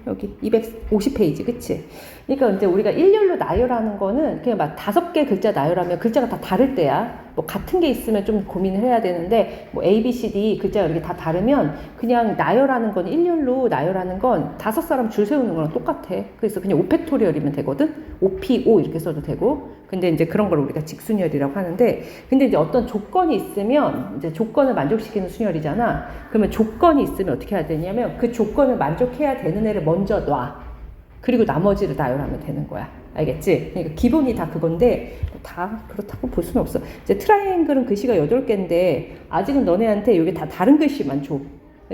여기 250페이지, 그치? 그러니까 이제 우리가 일렬로 나열하는 거는 그냥 막 5개 글자 나열하면 글자가 다 다를 때야. 뭐 같은 게 있으면 좀 고민을 해야 되는데, 뭐 A, B, C, D 글자가 이렇게 다 다르면 그냥 나열하는 건 일렬로 나열하는 건 5사람 줄 세우는 거랑 똑같아. 그래서 그냥 5팩토리얼이면 되거든? 5P5 이렇게 써도 되고. 근데 이제 그런 걸 우리가 직순열이라고 하는데, 근데 이제 어떤 조건이 있으면 이제 조건을 만족시키는 순열이잖아. 그러면 조건이 있으면 어떻게 해야 되냐면 그 조건을 만족해야 되는 애를 먼저 놔. 그리고 나머지를 나열하면 되는 거야. 알겠지? 그러니까 기본이 다 그건데 다 그렇다고 볼 수는 없어. 이제 트라이앵글은 글씨가 8개인데 아직은 너네한테 여기 다 다른 글씨만 줘.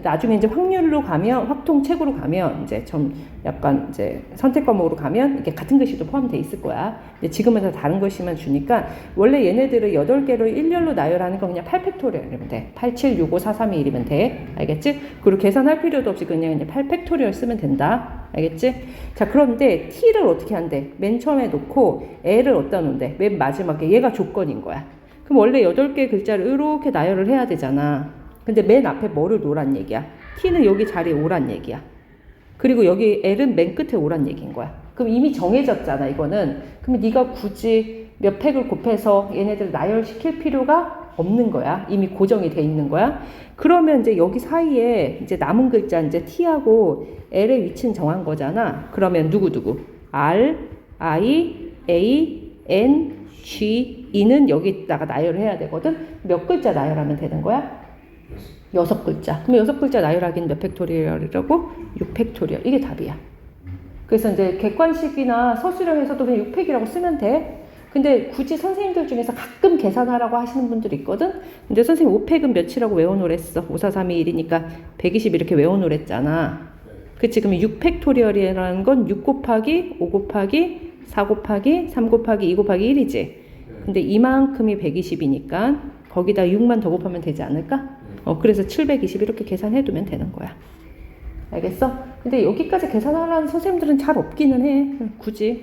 나중에 이제 확률로 가면, 확통책으로 가면, 이제 좀 약간 이제 선택 과목으로 가면 이게 같은 글씨도 포함되어 있을 거야. 근데 지금은 다 다른 글씨만 주니까 원래 얘네들을 8개로 일렬로 나열하는 건 그냥 8팩토리얼이면 돼. 8, 7, 6, 5, 4, 3, 2, 1이면 돼. 알겠지? 그리고 계산할 필요도 없이 그냥 8팩토리얼 쓰면 된다. 알겠지? 자, 그런데 t를 어떻게 한대? 맨 처음에 놓고 l을 어디다 놓는데? 맨 마지막에 얘가 조건인 거야. 그럼 원래 8개 글자를 이렇게 나열을 해야 되잖아. 근데 맨 앞에 뭐를 놓으란 얘기야? t는 여기 자리에 오란 얘기야. 그리고 여기 l은 맨 끝에 오란 얘기인 거야. 그럼 이미 정해졌잖아, 이거는. 그럼 네가 굳이 몇 팩을 곱해서 얘네들 나열시킬 필요가 없는 거야. 이미 고정이 돼 있는 거야. 그러면 이제 여기 사이에 이제 남은 글자 이제 t하고 l의 위치는 정한 거잖아. 그러면 누구? r, i, a, n, g, e는 여기다가 나열을 해야 되거든. 몇 글자 나열하면 되는 거야? 6글자. 그럼 6글자 나열하기는 몇 팩토리얼이라고? 6팩토리얼. 이게 답이야. 그래서 이제 객관식이나 서술형에서도 그냥 6팩이라고 쓰면 돼. 근데 굳이 선생님들 중에서 가끔 계산하라고 하시는 분들이 있거든? 근데 선생님 5팩은 몇이라고 외워놓으랬어? 5, 4, 3, 2, 1이니까 120 이렇게 외워놓으랬잖아. 그치? 그러면 6팩토리얼이라는 건 6 곱하기 5 곱하기 4 곱하기 3 곱하기 2 곱하기 1이지? 근데 이만큼이 120이니까 거기다 6만 더 곱하면 되지 않을까? 그래서 720 이렇게 계산해두면 되는 거야. 알겠어? 근데 여기까지 계산하라는 선생님들은 잘 없기는 해. 굳이.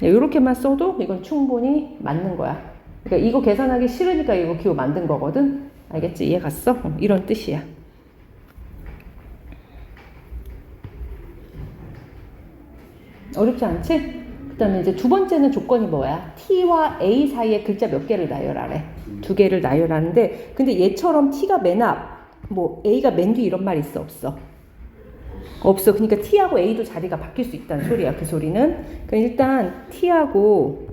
이렇게만 써도 이건 충분히 맞는 거야. 그러니까 이거 계산하기 싫으니까 이거 기호 만든 거거든? 알겠지? 이해 갔어? 이런 뜻이야. 어렵지 않지? 그 다음에 이제 두 번째는 조건이 뭐야? t와 a 사이에 글자 몇 개를 나열하래? 2개를 나열하는데, 근데 얘처럼 t가 맨 앞, 뭐 a가 맨 뒤 이런 말 있어? 없어? 없어. 그러니까 t하고 a도 자리가 바뀔 수 있다는 소리야. 그 소리는. 그러니까 일단 t하고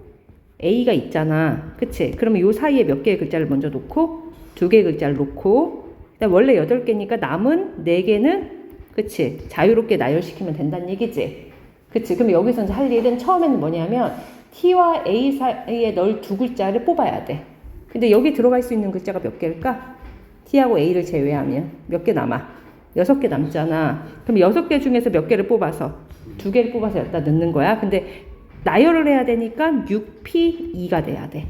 a가 있잖아. 그치? 그러면 요 사이에 몇 개의 글자를 먼저 놓고 2개의 글자를 놓고, 그다음 원래 8개니까 남은 4개는 그치? 자유롭게 나열시키면 된다는 얘기지. 그치? 그럼 여기서 이제 할 일은 처음에는 뭐냐면 t와 a 사이에 넣을 2글자를 뽑아야 돼. 근데 여기 들어갈 수 있는 글자가 몇 개일까? t하고 a를 제외하면 몇 개 남아? 6개 남잖아. 그럼 6개 중에서 몇 개를 뽑아서 2개를 뽑아서 여기다 넣는 거야. 근데 나열을 해야 되니까 6p2가 돼야 돼.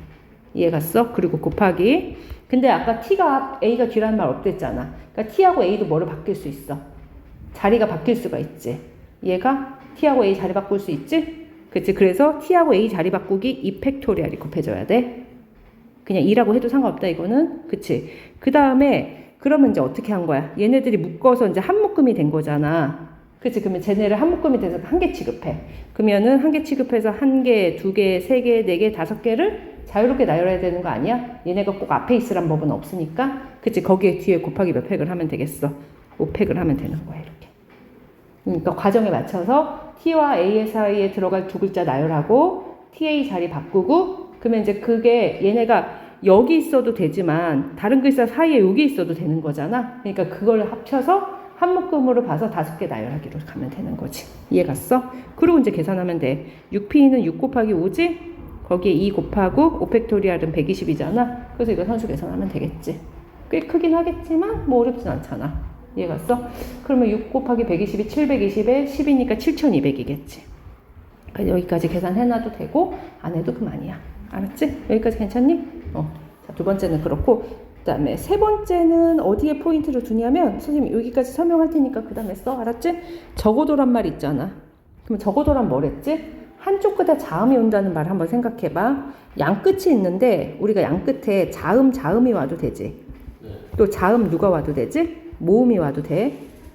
이해 갔어? 그리고 곱하기. 근데 아까 t가 a가 뒤라는 말 없댔잖아. 그러니까 t하고 a도 뭐를 바뀔 수 있어? 자리가 바뀔 수가 있지. 얘가 t하고 a 자리 바꿀 수 있지? 그치? 그래서 t하고 a 자리 바꾸기 2팩토리얼이 곱해져야 돼. 그냥 2라고 해도 상관없다, 이거는. 그치? 그 다음에, 그러면 이제 어떻게 한 거야? 얘네들이 묶어서 이제 한 묶음이 된 거잖아. 그치? 그러면 쟤네를 한 묶음이 돼서 한 개 취급해. 그러면은 한 개 취급해서 1개, 2개, 3개, 4개, 5개를 자유롭게 나열해야 되는 거 아니야? 얘네가 꼭 앞에 있으란 법은 없으니까. 그치? 거기에 뒤에 곱하기 몇 팩을 하면 되겠어? 5팩을 하면 되는 거야, 이렇게. 그러니까 과정에 맞춰서 t와 a 사이에 들어갈 2글자 나열하고 ta 자리 바꾸고, 그러면 이제 그게 얘네가 여기 있어도 되지만 다른 글자 사이에 여기 있어도 되는 거잖아. 그러니까 그걸 합쳐서 한 묶음으로 봐서 5개 나열하기로 가면 되는 거지. 이해 갔어? 그리고 이제 계산하면 돼. 6p는 6 곱하기 5지? 거기에 2 곱하고 5팩토리얼은 120이잖아. 그래서 이거 산수 계산하면 되겠지. 꽤 크긴 하겠지만 뭐 어렵진 않잖아. 이해 갔어? 그러면 6 곱하기 120이 720에 10이니까 7200이겠지. 그러니까 여기까지 계산해놔도 되고 안 해도 그만이야. 알았지? 여기까지 괜찮니? 자, 두 번째는 그렇고, 그 다음에 세 번째는 어디에 포인트를 두냐면, 선생님 여기까지 설명할 테니까 그 다음에 써. 알았지? 적어도란 말 있잖아. 그럼 적어도란 뭐랬지? 한쪽 끝에 자음이 온다는 말 한번 생각해봐. 양 끝이 있는데 우리가 양 끝에 자음이 와도 되지. 또 자음 누가 와도 되지? 모음이 와도 돼.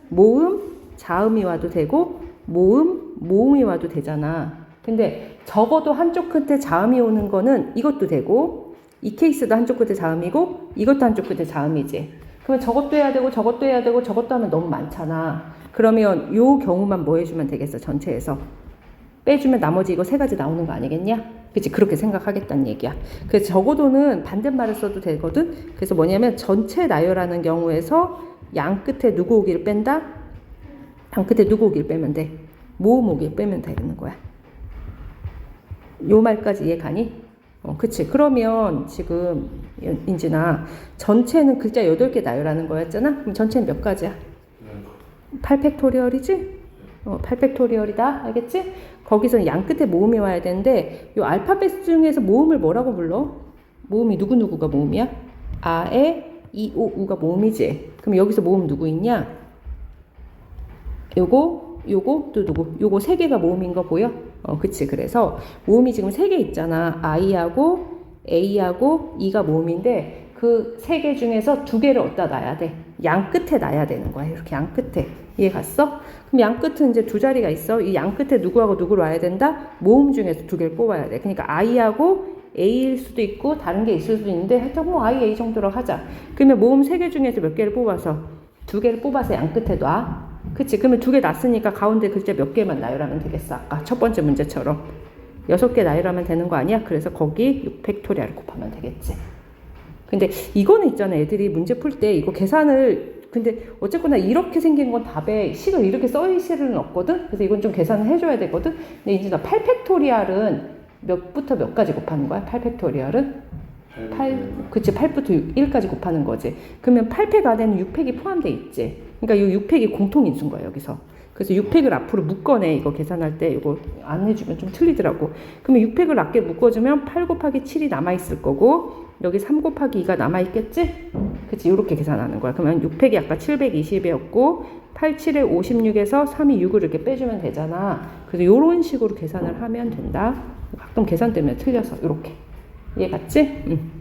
모음, 자음이 와도 되고 모음이 와도 되잖아. 근데 적어도 한쪽 끝에 자음이 오는 거는 이것도 되고 이 케이스도 한쪽 끝에 자음이고 이것도 한쪽 끝에 자음이지. 그러면 저것도 해야 되고 저것도 해야 되고 저것도 하면 너무 많잖아. 그러면 요 경우만 뭐 해주면 되겠어? 전체에서 빼주면 나머지 이거 세 가지 나오는 거 아니겠냐? 그치? 그렇게 생각하겠다는 얘기야. 그래서 적어도는 반대말을 써도 되거든. 그래서 뭐냐면 전체 나열하는 경우에서 양 끝에 누구 오기를 뺀다? 양 끝에 누구 오기를 빼면 돼. 모음 오기를 빼면 되는 거야. 요 말까지 이해 가니? 그치. 그러면 지금 인진아 전체는 글자 8개 나열하는 거였잖아? 그럼 전체는 몇 가지야? 8팩토리얼이지? 8팩토리얼이다. 알겠지? 거기서는 양 끝에 모음이 와야 되는데 요 알파벳 중에서 모음을 뭐라고 불러? 모음이 누구누구가 모음이야? 아, 에, 이, 오, 우가 모음이지. 그럼 여기서 모음 누구 있냐? 요거 또 누구? 요거 3개가 모음인 거 보여? 그치. 그래서 모음이 지금 3개 있잖아. I하고 A하고 E가 모음인데 그 3개 중에서 2개를 어디다 놔야 돼? 양 끝에 놔야 되는 거야. 이렇게 양 끝에. 이해 갔어? 그럼 양 끝은 이제 2자리가 있어. 이 양 끝에 누구하고 누구를 놔야 된다? 모음 중에서 2개를 뽑아야 돼. 그러니까 I하고 A일 수도 있고 다른 게 있을 수도 있는데 하여튼 뭐 I, A 정도로 하자. 그러면 모음 3개 중에서 몇 개를 뽑아서? 2개를 뽑아서 양 끝에 놔. 그치? 그러면 2개 놨으니까 가운데 글자 몇 개만 나열하면 되겠어. 아까 첫 번째 문제처럼 6개 나열하면 되는 거 아니야? 그래서 거기 6팩토리얼을 곱하면 되겠지. 근데 이거는 있잖아. 애들이 문제 풀 때 이거 계산을 근데 어쨌거나 이렇게 생긴 건 답에 식을 이렇게 써 있을 수는 없거든. 그래서 이건 좀 계산을 해줘야 되거든. 근데 이제 나 8팩토리얼은 몇부터 몇까지 곱하는 거야? 8팩토리얼은? 8부터 1까지 곱하는 거지. 그러면 8팩 안에는 6팩이 포함되어 있지. 그러니까 이 6팩이 공통인수인 거야, 여기서. 그래서 6팩을 앞으로 묶어내. 이거 계산할 때 이거 안 해주면 좀 틀리더라고. 그러면 6팩을 앞에 묶어주면 8 곱하기 7이 남아있을 거고 여기 3 곱하기 2가 남아있겠지? 그치? 이렇게 계산하는 거야. 그러면 6팩이 아까 720이었고 8, 7에 56에서 3이 6을 이렇게 빼주면 되잖아. 그래서 이런 식으로 계산을 하면 된다. 가끔 계산 때문에 틀려서 이렇게. 이해 갔지? 응.